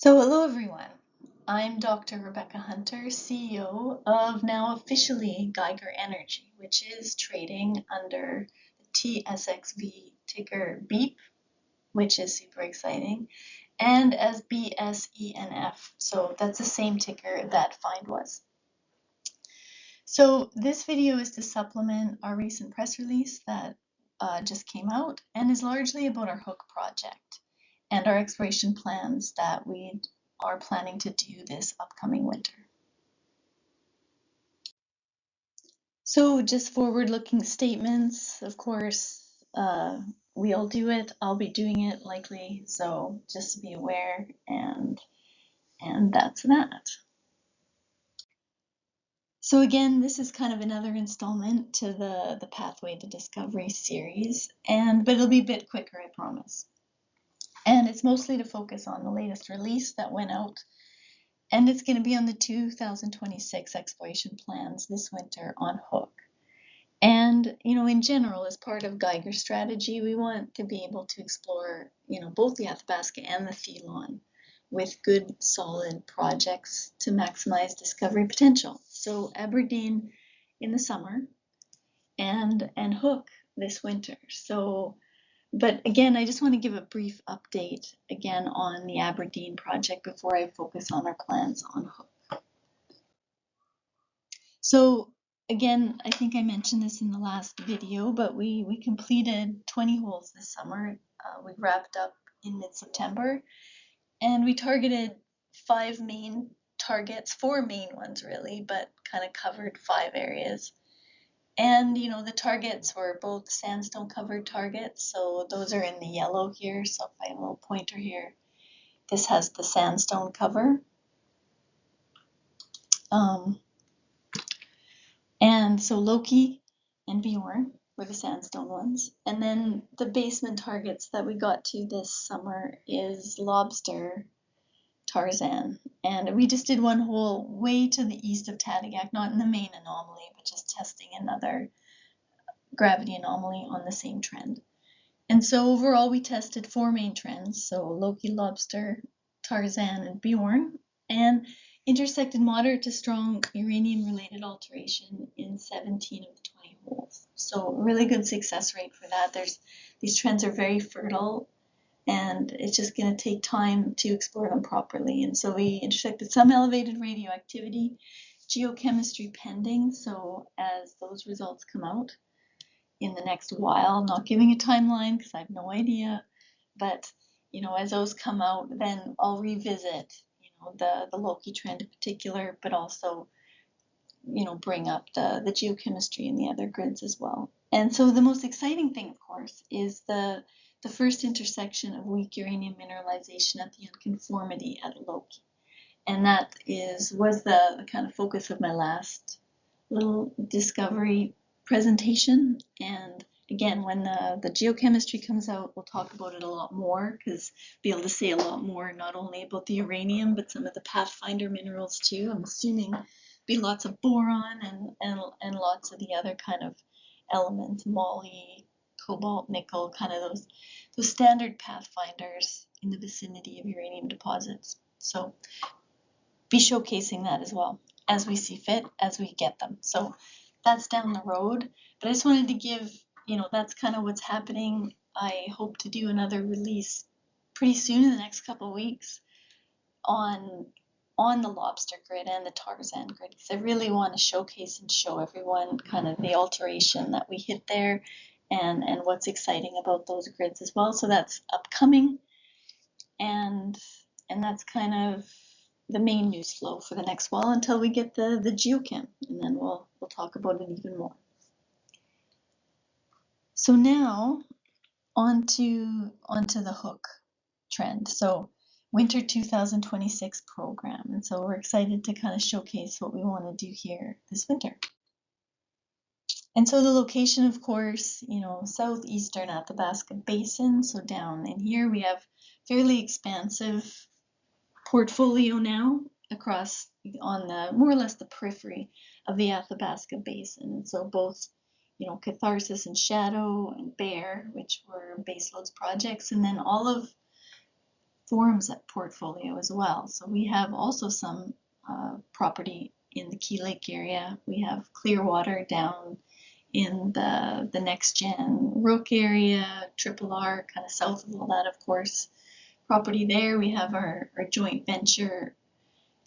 So hello everyone, I'm Dr. Rebecca Hunter, CEO of now officially Geiger Energy, which is trading under the TSXV ticker BEEP, which is super exciting, and as BSENF, so that's the same ticker that FIND was. So this video is to supplement our recent press release that just came out and is largely about our Hook project and our exploration plans that we are planning to do this upcoming winter. So just forward-looking statements, of course, we'll do it, I'll be doing it likely, so just to be aware, and that's that. So again, this is kind of another installment to the Pathway to Discovery series, but it'll be a bit quicker, I promise. And it's mostly to focus on the latest release that went out, and it's going to be on the 2026 exploration plans this winter on Hook. And, in general, as part of Geiger's strategy, we want to be able to explore, both the Athabasca and the Thelon with good, solid projects to maximize discovery potential. So Aberdeen in the summer and Hook this winter. But again, I just want to give a brief update again on the Aberdeen project before I focus on our plans on Hook. So again, I think I mentioned this in the last video, but we completed 20 holes this summer. We wrapped up in mid-September, and we targeted 5 main targets, 4 main ones really, but kind of covered 5 areas. And the targets were both sandstone covered targets, so those are in the yellow here. So if I have a little pointer here, this has the sandstone cover. And so Loki and Bjorn were the sandstone ones. And then the basement targets that we got to this summer is Lobster, Tarzan. And we just did one hole way to the east of Tadagak, not in the main anomaly, but just testing another gravity anomaly on the same trend. And so overall we tested 4 main trends, so Loki, Lobster, Tarzan, and Bjorn, and intersected moderate to strong uranium-related alteration in 17 of the 20 holes. So really good success rate for that. These trends are very fertile, and it's just going to take time to explore them properly. And so we intersected some elevated radioactivity, geochemistry pending, so as those results come out in the next while, not giving a timeline because I have no idea, but as those come out, then I'll revisit the Loki trend in particular, but also bring up the geochemistry and the other grids as well. And so the most exciting thing, of course, is the first intersection of weak uranium mineralization at the unconformity at Loki, and that was the kind of focus of my last little discovery presentation. And again, when the geochemistry comes out, we'll talk about it a lot more, because be able to say a lot more, not only about the uranium, but some of the pathfinder minerals too. I'm assuming be lots of boron and lots of the other kind of elements, moly, cobalt, nickel, kind of those standard pathfinders in the vicinity of uranium deposits. So be showcasing that as well as we see fit, as we get them. So that's down the road, but I just wanted to give, that's kind of what's happening. I hope to do another release pretty soon in the next couple of weeks on the Lobster grid and the Tarzan grid, because I really want to showcase and show everyone kind of the alteration that we hit there and what's exciting about those grids as well. So that's upcoming, and that's kind of the main news flow for the next while until we get the geochem, and then we'll talk about it even more. So now onto the Hook trend. So winter 2026 program, and so we're excited to kind of showcase what we want to do here this winter. And so the location, of course, southeastern Athabasca Basin. So down in here we have fairly expansive portfolio now across on the more or less the periphery of the Athabasca Basin. And so both, Catharsis and Shadow and Bear, which were baseloads projects, and then all of forms that portfolio as well. So we have also some property in the Key Lake area. We have Clearwater down in the next gen Rook area, Triple R, kind of south of all that, of course. Property there. We have our joint venture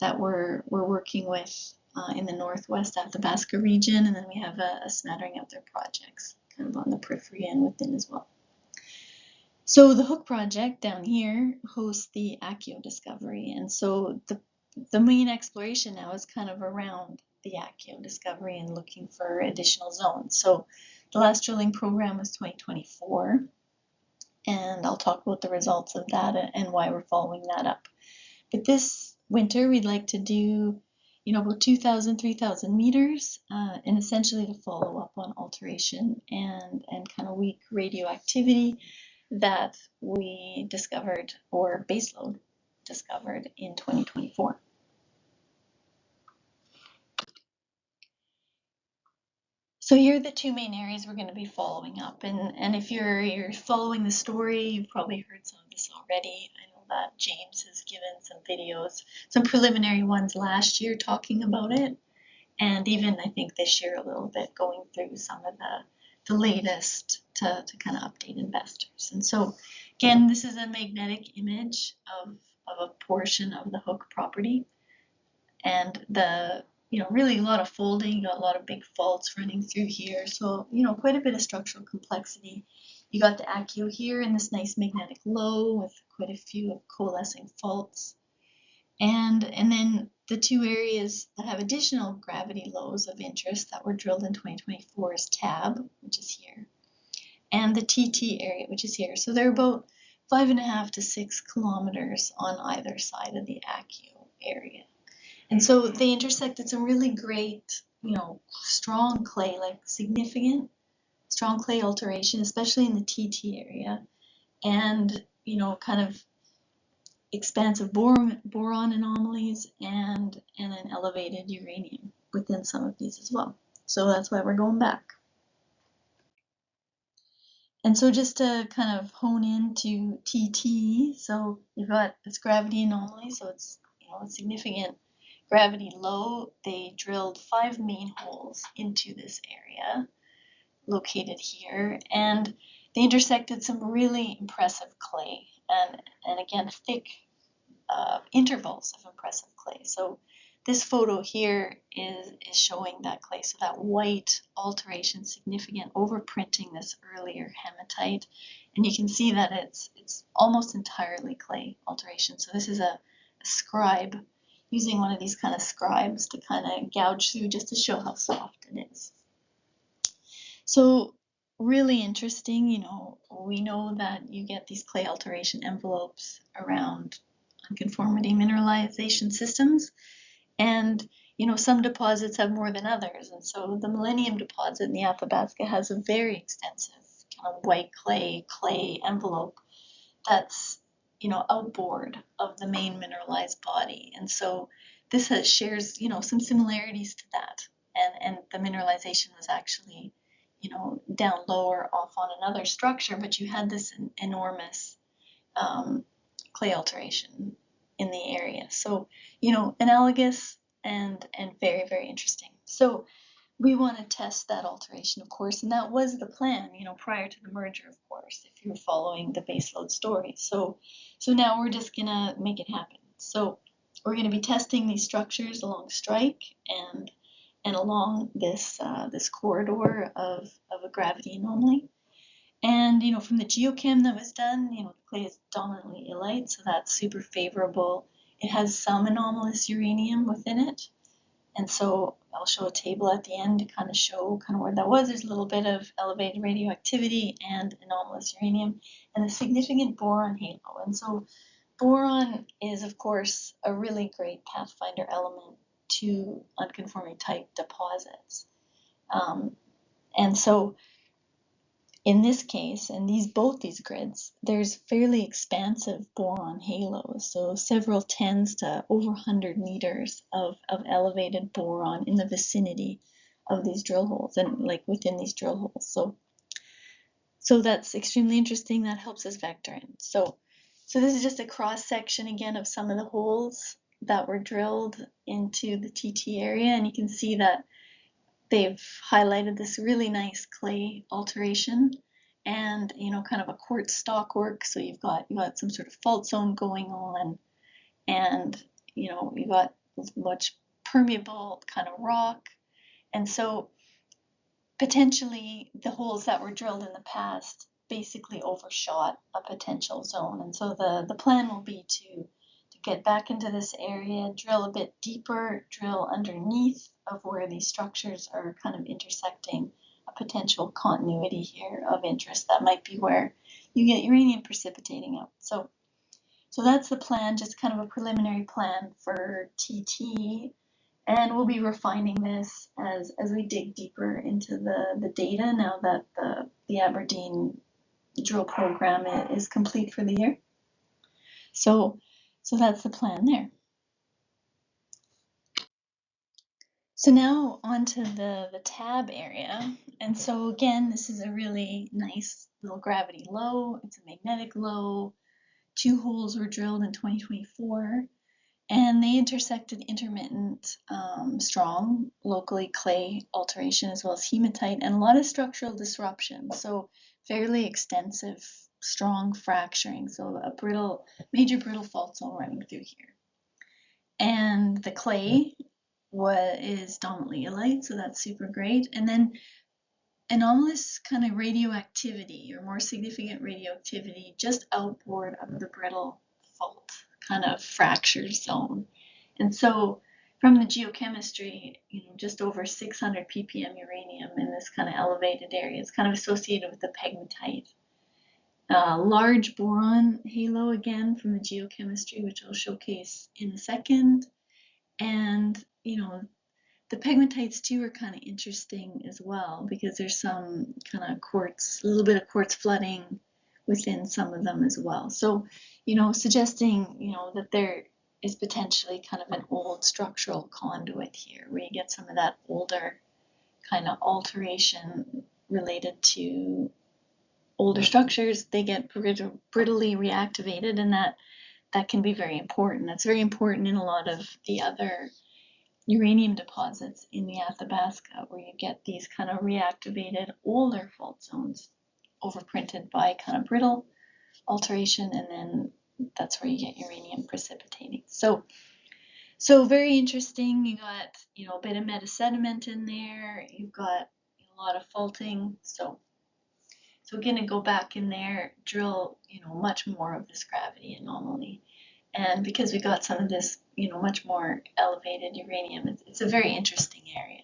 that we're working with in the northwest Athabasca region, and then we have a smattering of other projects kind of on the periphery and within as well. So the Hook project down here hosts the ACKIO discovery, and so the main exploration now is kind of around the ACKIO discovery and looking for additional zones. So the last drilling program was 2024, and I'll talk about the results of that and why we're following that up. But this winter, we'd like to do, about 2,000, 3,000 meters, and essentially to follow up on alteration and kind of weak radioactivity that we discovered, or baseload discovered, in 2024. So here are the two main areas we're going to be following up, and if you're following the story, you've probably heard some of this already. I know that James has given some videos, some preliminary ones last year talking about it, and even I think this year a little bit going through some of the latest to kind of update investors. And so again, this is a magnetic image of a portion of the Hook property, and really a lot of folding, got a lot of big faults running through here. So, quite a bit of structural complexity. You got the ACKIO here in this nice magnetic low with quite a few coalescing faults. And then the two areas that have additional gravity lows of interest that were drilled in 2024 is TAB, which is here, and the TT area, which is here. So they're about 5.5 to 6 kilometers on either side of the ACKIO area. And so they intersected some really great, strong clay, like significant strong clay alteration, especially in the TT area, and, kind of expansive boron anomalies and an elevated uranium within some of these as well. So that's why we're going back. And so just to kind of hone into TT, so you've got this gravity anomaly, so it's, a significant gravity low. They drilled 5 main holes into this area located here, and they intersected some really impressive clay and again thick intervals of impressive clay. So this photo here is showing that clay, so that white alteration, significant overprinting this earlier hematite, and you can see that it's almost entirely clay alteration. So this is a scribe, using one of these kind of scribes to kind of gouge through just to show how soft it is. So really interesting, we know that you get these clay alteration envelopes around unconformity mineralization systems, and some deposits have more than others, and so the Millennium deposit in the Athabasca has a very extensive kind of white clay envelope that's outboard of the main mineralized body, and so this shares some similarities to that, and the mineralization was actually down lower off on another structure, but you had this enormous clay alteration in the area. So, analogous and very, very interesting. So we want to test that alteration, of course, and that was the plan, prior to the merger, of course, if you're following the baseload story. So now we're just gonna make it happen. So we're gonna be testing these structures along strike and along this corridor of a gravity anomaly. And from the geochem that was done, the clay is dominantly illite, so that's super favorable. It has some anomalous uranium within it, and so I'll show a table at the end to kind of show where that was. There's a little bit of elevated radioactivity and anomalous uranium, and a significant boron halo. And so boron is, of course, a really great pathfinder element to unconforming type deposits. And so in this case, and both these grids, there's fairly expansive boron halos, so several tens to over 100 meters of elevated boron in the vicinity of these drill holes, and like within these drill holes. So that's extremely interesting. That helps us vector in. So So this is just a cross section again of some of the holes that were drilled into the TT area, and you can see that they've highlighted this really nice clay alteration and kind of a quartz stockwork. So you've got some sort of fault zone going on, and you've got much permeable kind of rock, and so potentially the holes that were drilled in the past basically overshot a potential zone. And so the plan will be to get back into this area, drill a bit deeper, drill underneath of where these structures are kind of intersecting a potential continuity here of interest. That might be where you get uranium precipitating out. So that's the plan, just kind of a preliminary plan for TT. And we'll be refining this as we dig deeper into the data now that the Aberdeen drill program is complete for the year. So that's the plan there. So now onto the tab area. And so again, this is a really nice little gravity low. It's a magnetic low. 2 holes were drilled in 2024. And they intersected intermittent, strong, locally clay alteration as well as hematite and a lot of structural disruption. So fairly extensive, strong fracturing. So a major brittle fault zone running through here. And the clay is dominantly illite, so that's super great. And then anomalous kind of radioactivity or more significant radioactivity just outboard of the brittle fault kind of fracture zone. And so from the geochemistry, just over 600 ppm uranium in this kind of elevated area. It's kind of associated with the pegmatite. Large boron halo again from the geochemistry, which I'll showcase in a second. And, the pegmatites too are kind of interesting as well because there's some kind of quartz, a little bit of quartz flooding within some of them as well. So, suggesting, that there is potentially kind of an old structural conduit here where you get some of that older kind of alteration related to older structures. They get brittly reactivated, and that can be very important. That's very important in a lot of the other uranium deposits in the Athabasca, where you get these kind of reactivated older fault zones overprinted by kind of brittle alteration, and then that's where you get uranium precipitating. So very interesting. You got a bit of metasediment in there. You've got a lot of faulting. So gonna go back in there, drill much more of this gravity anomaly. And because we got some of this, much more elevated uranium, it's a very interesting area.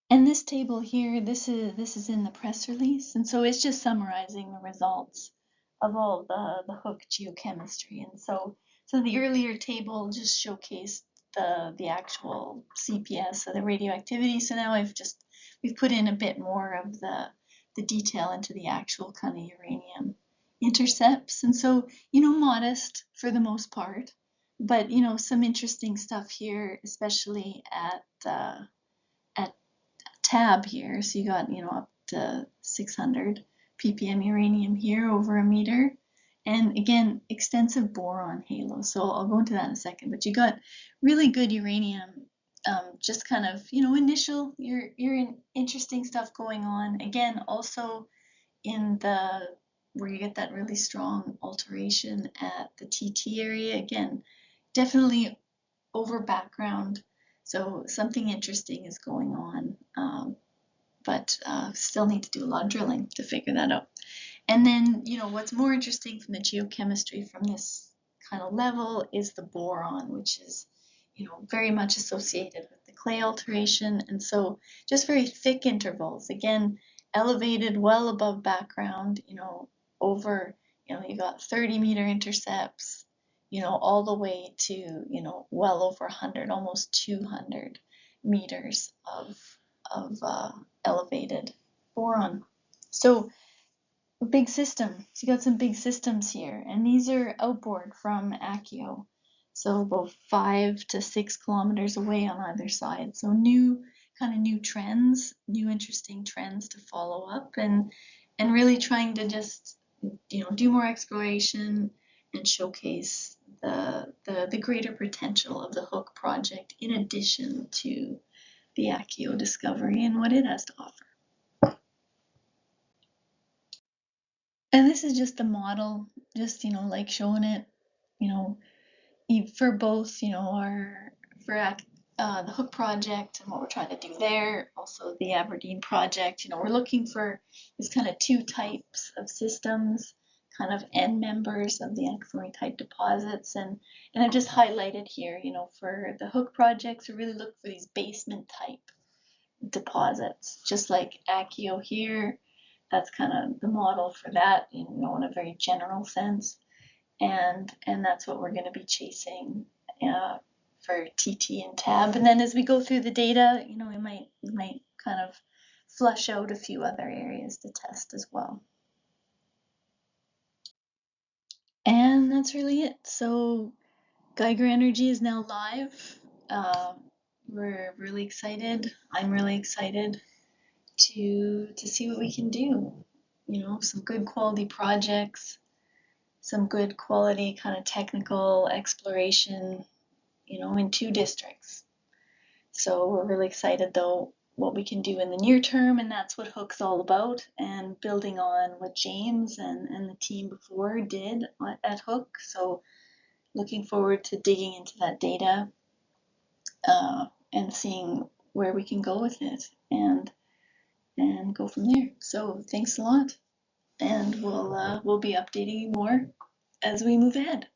And this table here, this is in the press release, and so it's just summarizing the results of all the Hook geochemistry. And so the earlier table just showcased the actual CPS, so the radioactivity. So now we've put in a bit more of the detail into the actual kind of uranium intercepts. And so, modest for the most part, but, some interesting stuff here, especially at tab here. So you got, up to 600 ppm uranium here over a meter. And again, extensive boron halo. So I'll go into that in a second, but you got really good uranium, just kind of, initial, you're interesting stuff going on. Again, also in where you get that really strong alteration at the TT area. Again, definitely over background. So something interesting is going on, but still need to do a lot of drilling to figure that out. And then, what's more interesting from the geochemistry from this kind of level is the boron, which is, very much associated with the clay alteration. And so just very thick intervals, again, elevated well above background, over, you got 30-meter intercepts, all the way to, well over 100, almost 200 meters of elevated boron. So big system. So you got some big systems here, and these are outboard from ACKIO, so about 5 to 6 kilometers away on either side. So new kind of new trends, new interesting trends to follow up, and really trying to just do more exploration and showcase the greater potential of the Hook project in addition to the ACKIO discovery and what it has to offer. And this is just the model, just like showing it, for both, the Hook project and what we're trying to do there, also the Aberdeen project. We're looking for these kind of two types of systems, kind of end members of the ankylorite type deposits, and I've just highlighted here, for the Hook projects, we really look for these basement type deposits, just like ACKIO here. That's kind of the model for that, in a very general sense, and that's what we're going to be chasing for TT and TAB. And then as we go through the data, we might kind of flush out a few other areas to test as well. And that's really it. So Geiger Energy is now live. We're really excited. I'm really excited to see what we can do. Some good quality projects, some good quality kind of technical exploration, in 2 districts. So we're really excited though what we can do in the near term, and that's what Hook's all about, and building on what James and the team before did at Hook. So looking forward to digging into that data and seeing where we can go with it and go from there. So thanks a lot, and we'll be updating you more as we move ahead.